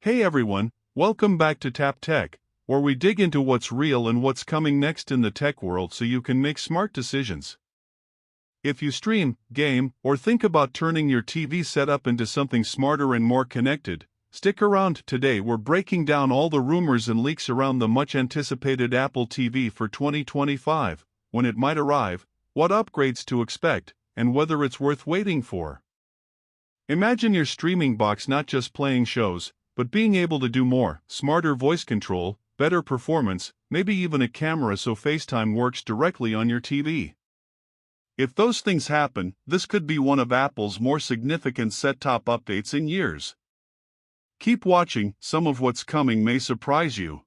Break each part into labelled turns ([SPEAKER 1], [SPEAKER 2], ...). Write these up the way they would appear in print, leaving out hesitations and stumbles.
[SPEAKER 1] Hey everyone, welcome back to Tap Tech, where we dig into what's real and what's coming next in the tech world so you can make smart decisions. If you stream, game, or think about turning your TV setup into something smarter and more connected, stick around. Today we're breaking down all the rumors and leaks around the much-anticipated Apple TV for 2025, when it might arrive, what upgrades to expect, and whether it's worth waiting for. Imagine your streaming box not just playing shows, but being able to do more: smarter voice control, better performance, maybe even a camera so FaceTime works directly on your TV. If those things happen, this could be one of Apple's more significant set-top updates in years. Keep watching, some of what's coming may surprise you.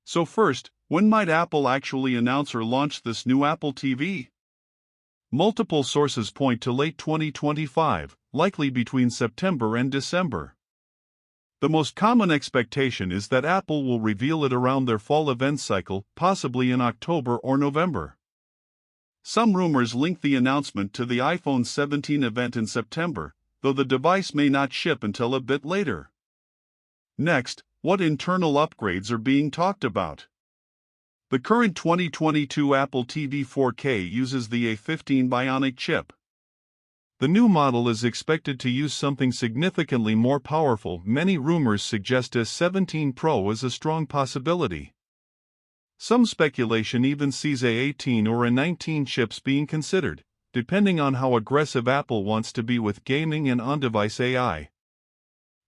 [SPEAKER 1] So first, when might Apple actually announce or launch this new Apple TV? Multiple sources point to late 2025, likely between September and December. The most common expectation is that Apple will reveal it around their fall event cycle, possibly in October or November. Some rumors link the announcement to the iPhone 17 event in September, though the device may not ship until a bit later. Next, what internal upgrades are being talked about? The current 2022 Apple TV 4K uses the A15 Bionic chip. The new model is expected to use something significantly more powerful. Many rumors suggest A17 Pro is a strong possibility. Some speculation even sees A18 or A19 chips being considered, depending on how aggressive Apple wants to be with gaming and on-device AI.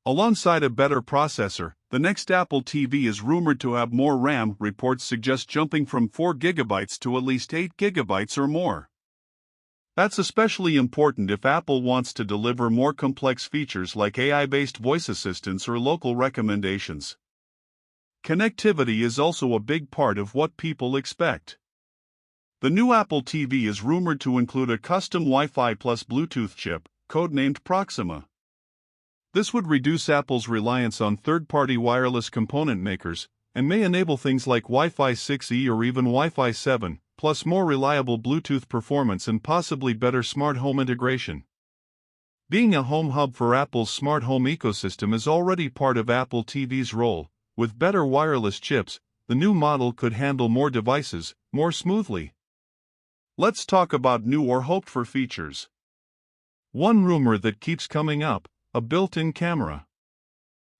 [SPEAKER 1] Alongside a better processor, the next Apple TV is rumored to have more RAM. Reports suggest jumping from 4 GB to at least 8 GB or more. That's especially important if Apple wants to deliver more complex features like AI-based voice assistants or local recommendations. Connectivity is also a big part of what people expect. The new Apple TV is rumored to include a custom Wi-Fi plus Bluetooth chip, codenamed Proxima. This would reduce Apple's reliance on third-party wireless component makers, and may enable things like Wi-Fi 6E or even Wi-Fi 7, plus more reliable Bluetooth performance and possibly better smart home integration. Being a home hub for Apple's smart home ecosystem is already part of Apple TV's role. With better wireless chips, the new model could handle more devices more smoothly. Let's talk about new or hoped-for features. One rumor that keeps coming up: a built-in camera.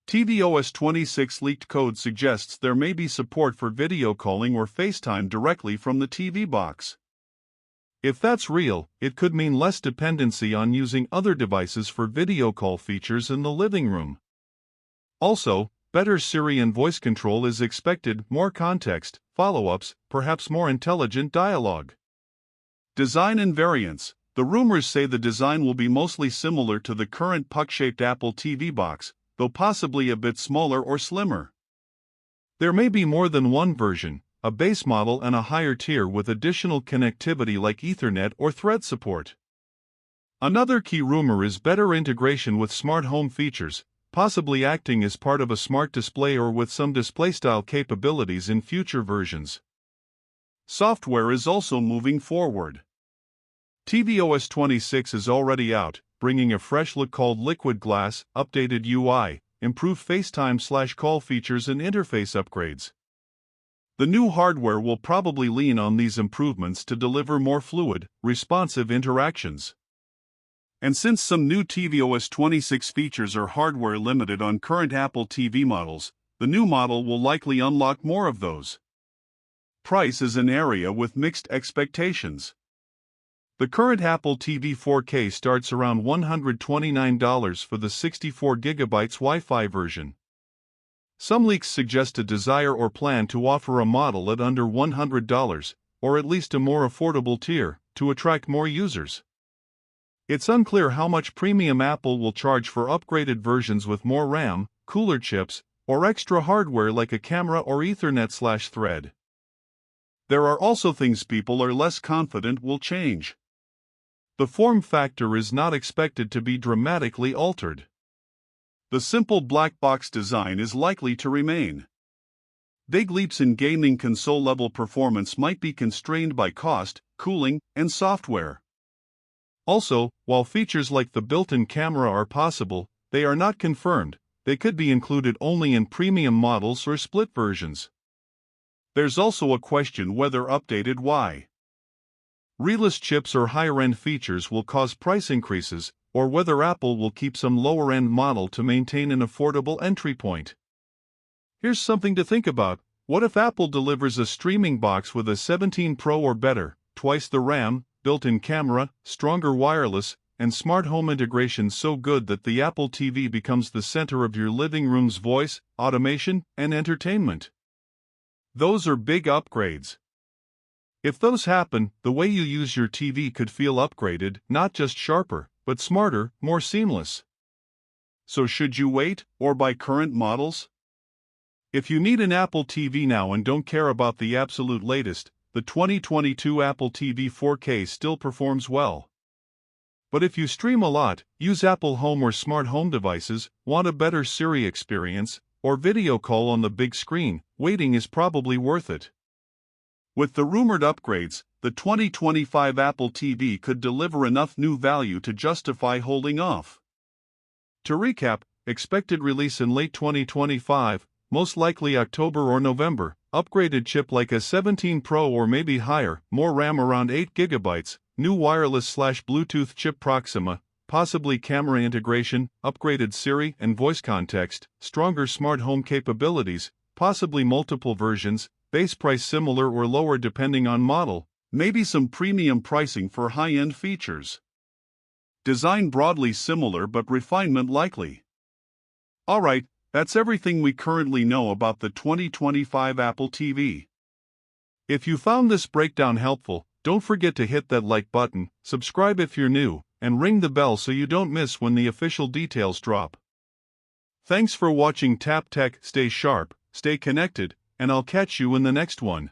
[SPEAKER 1] tvOS 26 leaked code suggests there may be support for video calling or FaceTime directly from the TV box. If that's real, it could mean less dependency on using other devices for video call features in the living room. Also, better Siri and voice control is expected, more context, follow-ups, perhaps more intelligent dialogue. Design and variants. The rumors say the design will be mostly similar to the current puck-shaped Apple TV box, though possibly a bit smaller or slimmer. There may be more than one version, a base model and a higher tier with additional connectivity like Ethernet or Thread support. Another key rumor is better integration with smart home features, possibly acting as part of a smart display or with some display-style capabilities in future versions. Software is also moving forward. tvOS 26 is already out, bringing a fresh look called Liquid Glass, updated UI, improved FaceTime/call features and interface upgrades. The new hardware will probably lean on these improvements to deliver more fluid, responsive interactions. And since some new tvOS 26 features are hardware limited on current Apple TV models, the new model will likely unlock more of those. Price is an area with mixed expectations. The current Apple TV 4K starts around $129 for the 64GB Wi-Fi version. Some leaks suggest a desire or plan to offer a model at under $100, or at least a more affordable tier, to attract more users. It's unclear how much premium Apple will charge for upgraded versions with more RAM, cooler chips, or extra hardware like a camera or Ethernet/Thread. There are also things people are less confident will change. The form factor is not expected to be dramatically altered. The simple black box design is likely to remain. Big leaps in gaming console-level performance might be constrained by cost, cooling, and software. Also, while features like the built-in camera are possible, they are not confirmed, they could be included only in premium models or split versions. There's also a question whether updated wireless chips or higher-end features will cause price increases, or whether Apple will keep some lower-end model to maintain an affordable entry point. Here's something to think about. What if Apple delivers a streaming box with a 17 Pro or better, twice the RAM, built-in camera, stronger wireless, and smart home integration so good that the Apple TV becomes the center of your living room's voice, automation, and entertainment? Those are big upgrades. If those happen, the way you use your TV could feel upgraded, not just sharper, but smarter, more seamless. So should you wait, or buy current models? If you need an Apple TV now and don't care about the absolute latest, the 2022 Apple TV 4K still performs well. But if you stream a lot, use Apple Home or smart home devices, want a better Siri experience, or video call on the big screen, waiting is probably worth it. With the rumored upgrades, the 2025 Apple TV could deliver enough new value to justify holding off. To recap, expected release in late 2025, most likely October or November, upgraded chip like a 17 Pro or maybe higher, more RAM around 8 GB, new wireless/Bluetooth chip Proxima, possibly camera integration, upgraded Siri and voice context, stronger smart home capabilities, possibly multiple versions, base price similar or lower depending on model, maybe some premium pricing for high-end features. Design broadly similar but refinement likely. Alright, that's everything we currently know about the 2025 Apple TV. If you found this breakdown helpful, don't forget to hit that like button, subscribe if you're new, and ring the bell so you don't miss when the official details drop. Thanks for watching Tap Tech. Stay sharp, stay connected, and I'll catch you in the next one.